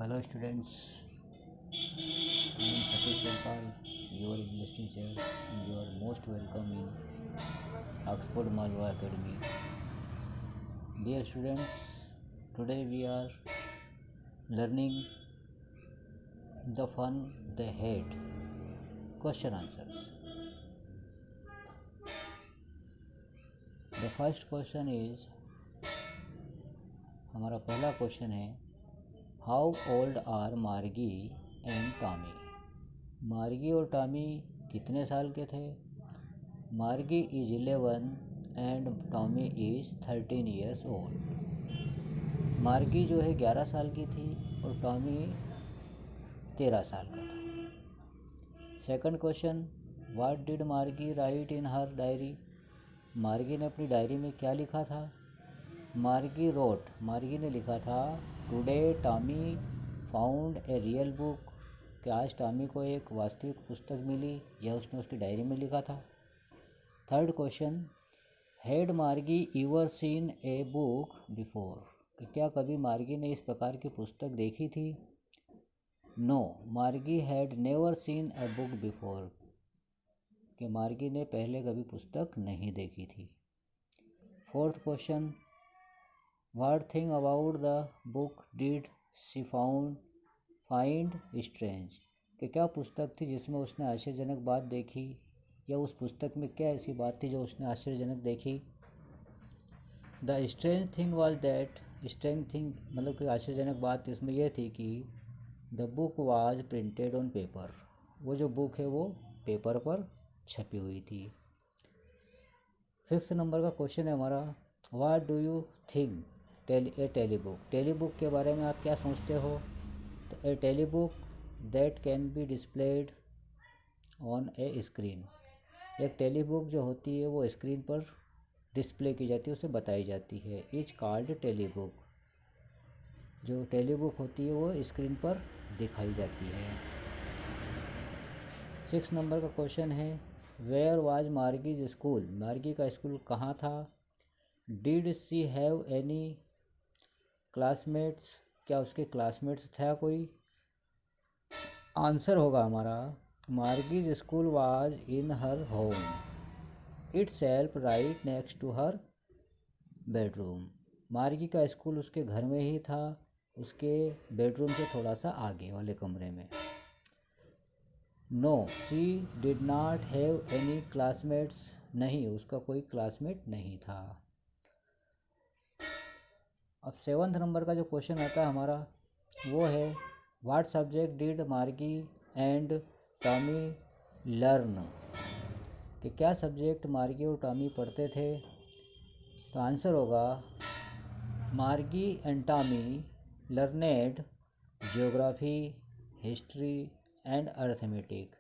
Hello students, I am Satish Gopal, your English teacher, and you are most welcome in Oxford Malwa Academy. Dear students, today we are learning the fun they hate question answers. The first question is, हमारा पहला question है, how old are मार्गी and Tommy. मार्गी और Tommy कितने साल के थे? मार्गी is 11 and Tommy is 13 years old. मार्गी जो है 11 साल की थी और टॉमी 13 साल का था। सेकंड क्वेश्चन, व्हाट डिड मार्गी राइट इन हर डायरी। मार्गी ने अपनी डायरी में क्या लिखा था? मार्गी ने लिखा था, today Tommy found a real book, कि आज टॉमी को एक वास्तविक पुस्तक मिली, यह उसने उसकी डायरी में लिखा था। थर्ड क्वेश्चन, हैड मार्गी ever seen a book before, कि क्या कभी मार्गी ने इस प्रकार की पुस्तक देखी थी? नो, मार्गी had never seen a book before, कि मार्गी ने पहले कभी पुस्तक नहीं देखी थी। Fourth question, what thing about the book did she find strange, कि क्या पुस्तक थी जिसमें उसने आश्चर्यजनक बात देखी, या उस पुस्तक में क्या ऐसी बात थी जो उसने आश्चर्यजनक देखी? The strange thing was that, strange thing मतलब कि आश्चर्यजनक बात इसमें यह थी कि the book was printed on paper, वो जो बुक है वो पेपर पर छपी हुई थी। फिफ्थ नंबर का क्वेश्चन है हमारा, what do you think a telebook, telebook के बारे में आप क्या सोचते हो? तो a telebook that can be displayed on a screen, एक टेलीबुक जो होती है वो स्क्रीन पर डिस्प्ले की जाती है, उसे बताई जाती है, इज कॉल्ड टेलीबुक। जो टेलीबुक होती है वो स्क्रीन पर दिखाई जाती है। 6 नंबर का क्वेश्चन है, वेयर वाज मार्गीज स्कूल, मार्गी का स्कूल कहाँ था? Did she have any classmates, क्या उसके क्लासमेट्स था कोई? आंसर होगा हमारा, Margie's school was in her home, itself right next to her bedroom. Margie का स्कूल उसके घर में ही था, उसके बेडरूम से थोड़ा सा आगे वाले कमरे में। No, she did not have any classmates, नहीं उसका कोई क्लासमेट नहीं था। अब 7th नंबर का जो क्वेश्चन आता है हमारा वो है, व्हाट सब्जेक्ट डिड मार्गी एंड टॉमी लर्न, कि क्या सब्जेक्ट मार्गी और टॉमी पढ़ते थे? तो आंसर होगा, मार्गी and Tommy learned geography, history and arithmetic,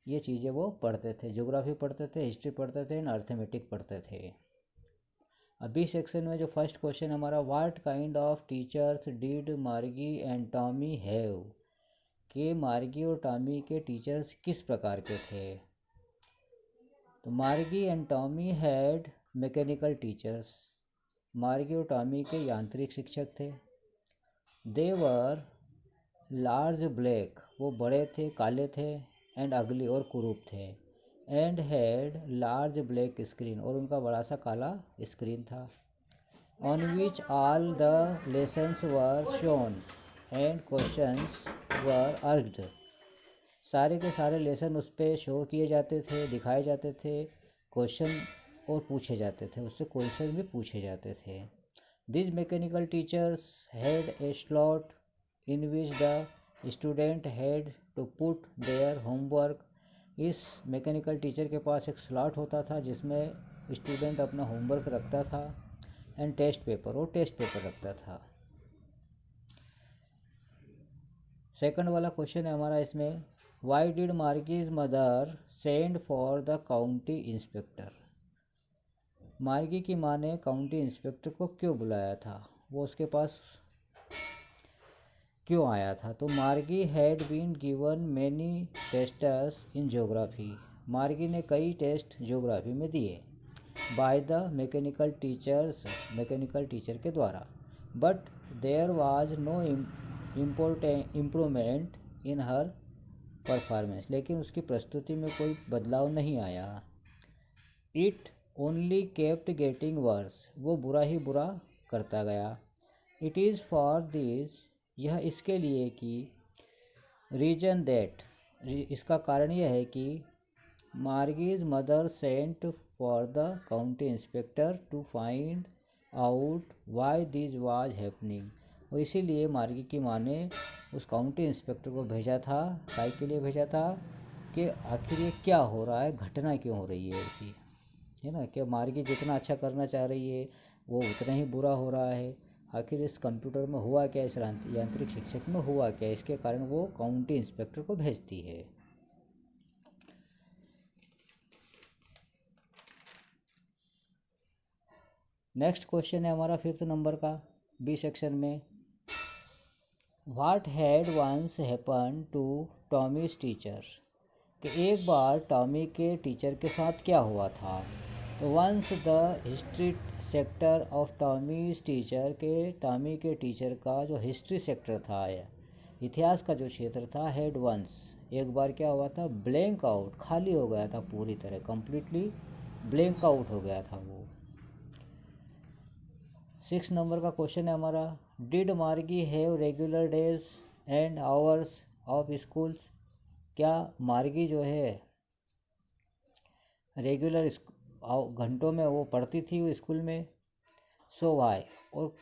ये चीज़ें वो पढ़ते थे, जियोग्राफी पढ़ते थे, हिस्ट्री पढ़ते थे एंड अर्थमेटिक पढ़ते थे। अभी सेक्शन में जो फर्स्ट क्वेश्चन हमारा, what kind of teachers did मार्गी एंड टॉमी हैव, कि मार्गी और टॉमी के टीचर्स किस प्रकार के थे? तो मार्गी and Tommy had mechanical teachers, मार्गी और टॉमी के यांत्रिक शिक्षक थे। दे वर लार्ज ब्लैक, वो बड़े थे, काले थे, एंड अगली और कुरूप थे, and had large black screen, और उनका बड़ा सा काला स्क्रीन था। On which all the lessons were shown and questions were asked, सारे के सारे लेसन उस पर शो किए जाते थे, दिखाए जाते थे, क्वेश्चन और पूछे जाते थे, उससे क्वेश्चन भी पूछे जाते थे। This mechanical teachers had a slot in which the student had to put their homework, इस मैकेनिकल टीचर के पास एक स्लॉट होता था जिसमें स्टूडेंट अपना होमवर्क रखता था, एंड टेस्ट पेपर, और टेस्ट पेपर रखता था। सेकंड वाला क्वेश्चन है हमारा इसमें, why did Margie's mother send for the county inspector, Margie की माँ ने काउंटी इंस्पेक्टर को क्यों बुलाया था, वो उसके पास क्यों आया था? तो Margie had been given many tests in geography, Margie ने कई टेस्ट ज्योग्राफी में दिए, by the mechanical teachers, mechanical teacher के द्वारा, but there was no improvement in her performance, लेकिन उसकी प्रस्तुति में कोई बदलाव नहीं आया। It only kept getting worse, वो बुरा ही बुरा करता गया। इट इज़ फॉर दिस, यह इसके लिए कि रीजन दैट, इसका कारण यह है कि Margie's mother sent for the county inspector to find out why this was happening, और इसीलिए मार्गी की माँ ने उस काउंटी इंस्पेक्टर को भेजा था। काय के लिए भेजा था कि आखिर ये क्या हो रहा है, घटना क्यों हो रही है ऐसी, है ना, कि मार्गी जितना अच्छा करना चाह रही है वो उतना ही बुरा हो रहा है। आखिर इस कंप्यूटर में हुआ क्या, इस यांत्रिक शिक्षक में हुआ क्या, इसके कारण वो काउंटी इंस्पेक्टर को भेजती है। नेक्स्ट क्वेश्चन है हमारा 5th नंबर का बी सेक्शन में। What had once happen to Tommy's teacher, कि एक बार टॉमी के टीचर के साथ क्या हुआ था। तो once the history sector of Tommy's teacher, के टॉमी के टीचर का जो हिस्ट्री सेक्टर था, इतिहास का जो क्षेत्र था, हैड वंस, एक बार क्या हुआ था, ब्लैंक आउट, खाली हो गया था, पूरी तरह कंप्लीटली ब्लैंक आउट हो गया था वो। 6 नंबर का क्वेश्चन है हमारा। डिड मार्गी have regular days and hours of schools, क्या मार्गी जो है रेगुलर घंटों में वो पढ़ती थी वो स्कूल में। सो वाई, और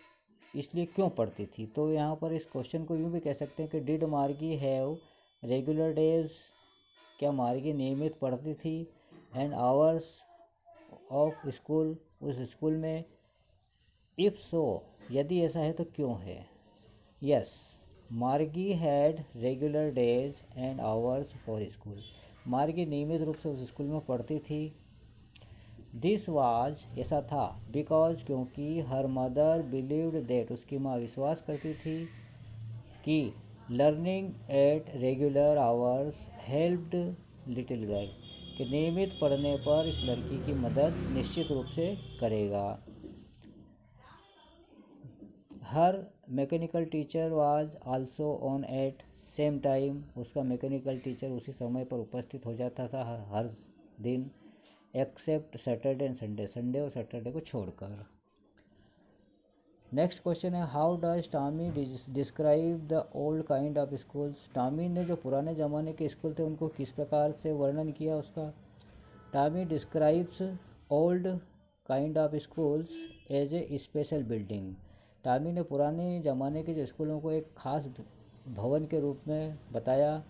इसलिए क्यों पढ़ती थी। तो यहाँ पर इस क्वेश्चन को यूँ भी कह सकते हैं कि डिड मार्गी हैव रेगुलर डेज, क्या मार्गी नियमित पढ़ती थी, एंड आवर्स ऑफ स्कूल, उस स्कूल में। इफ़ सो, यदि ऐसा है तो क्यों है। यस, मार्गी had regular days and hours for school, मार्गी नियमित रूप से उस स्कूल में पढ़ती थी। दिस वाज, ऐसा था, बिकॉज, क्योंकि हर मदर बिलीव्ड दैट, उसकी माँ विश्वास करती थी कि learning at regular hours helped little girl, कि नियमित पढ़ने पर इस लड़की की मदद निश्चित रूप से करेगा। Her mechanical teacher was also on at same time, उसका मैकेनिकल टीचर उसी समय पर उपस्थित हो जाता था हर दिन, except Saturday and Sunday, Sunday और सैटरडे को छोड़कर। नेक्स्ट क्वेश्चन है, how does Tommy describe the old kind of schools, Tommy ने जो पुराने ज़माने के स्कूल थे उनको किस प्रकार से वर्णन किया उसका। Tommy describes old kind of schools as a special building, Tommy ने पुराने ज़माने के जो स्कूलों को एक खास भवन के रूप में बताया।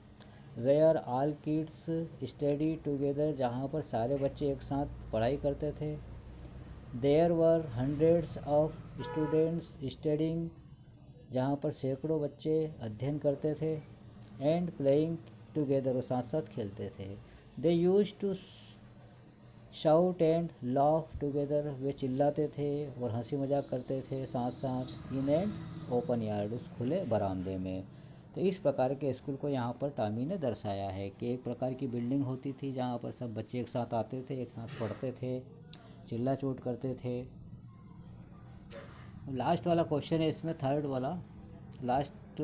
Where all kids study together, जहाँ पर सारे बच्चे एक साथ पढ़ाई करते थे। There were hundreds of students studying, जहाँ पर सैकड़ों बच्चे अध्ययन करते थे। एंड प्लेइंग टुगेदर, वो साथ साथ खेलते थे। They use to shout and laugh together, वे चिल्लाते थे और हंसी मजाक करते थे साथ साथ। इन एंड ओपन यार्ड, उस खुले बरामदे में। तो इस प्रकार के स्कूल को यहाँ पर टॉमी ने दर्शाया है कि एक प्रकार की बिल्डिंग होती थी जहाँ पर सब बच्चे एक साथ आते थे, एक साथ पढ़ते थे, चिल्ला चोट करते थे। लास्ट वाला क्वेश्चन है इसमें, थर्ड वाला, लास्ट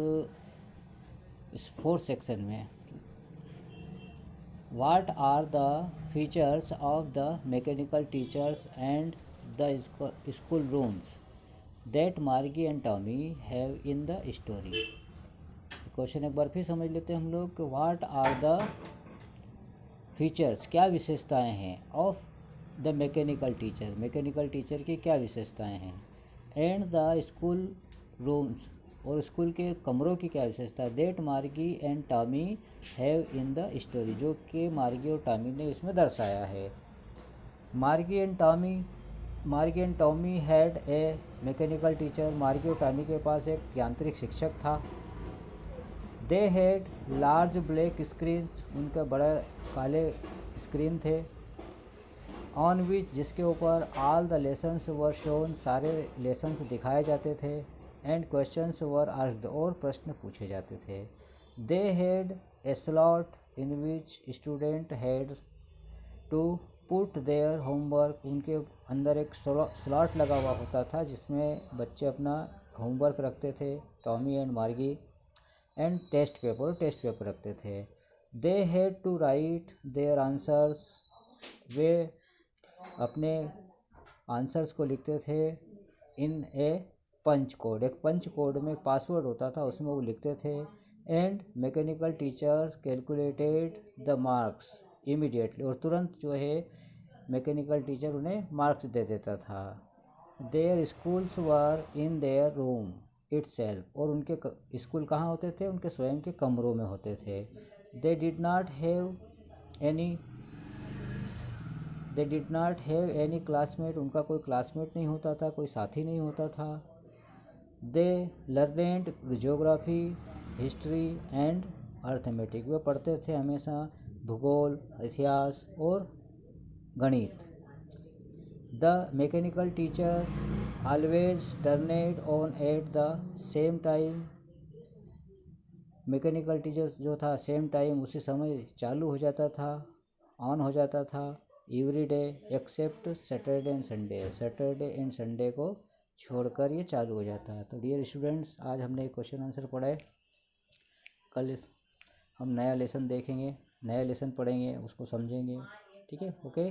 इस 4th सेक्शन में। What are the features of the mechanical teachers and the school rooms that Margie and Tommy have in the story? Question एक बार फिर समझ लेते हैं हम लोग कि व्हाट आर द फीचर्स, क्या विशेषताएं हैं, of the mechanical teacher, mechanical teacher की क्या विशेषताएं हैं, एंड द स्कूल रूम्स, और स्कूल के कमरों की क्या विशेषता है, दैट मार्गी and Tommy have in the story, जो कि मार्गी और टॉमी ने इसमें दर्शाया है। मार्गी and Tommy had a mechanical teacher, मार्गी और टॉमी के पास एक यांत्रिक शिक्षक था। They had large black screen, उनके बड़े काले स्क्रीन थे। ऑन विच, जिसके ऊपर all the lessons were shown, सारे लेसन्स दिखाए जाते थे। एंड क्वेश्चंस वर आस्क्ड, और प्रश्न पूछे जाते थे। They had a slot in which student had to put their homework, उनके अंदर एक स्लॉट लगा हुआ होता था जिसमें बच्चे अपना होमवर्क रखते थे, Tommy and Margie. And test paper रखते थे। They had to write their answers, वे अपने आंसर्स को लिखते थे इन ए पंच कोड, एक पंच कोड में एक पासवर्ड होता था, उसमें वो लिखते थे। And mechanical teachers calculated the marks immediately, और तुरंत जो है मैकेनिकल टीचर उन्हें मार्क्स दे देता था। There schools were in their room itself, और उनके स्कूल कहाँ होते थे, उनके स्वयं के कमरों में होते थे। They did not have any classmate, उनका कोई क्लासमेट नहीं होता था, कोई साथी नहीं होता था। They learned geography, history and arithmetic, वे पढ़ते थे हमेशा भूगोल, इतिहास और गणित। The mechanical teacher always turned on at the same time, mechanical teacher जो था सेम टाइम उसी समय चालू हो जाता था, ऑन हो जाता था। Every day except Saturday and Sunday, Saturday and Sunday को छोड़कर ये चालू हो जाता है। तो डियर स्टूडेंट्स, आज हमने एक क्वेश्चन आंसर पढ़ा है। कल हम नया लेसन देखेंगे, नया लेसन पढ़ेंगे, उसको समझेंगे। ठीक है, ओके।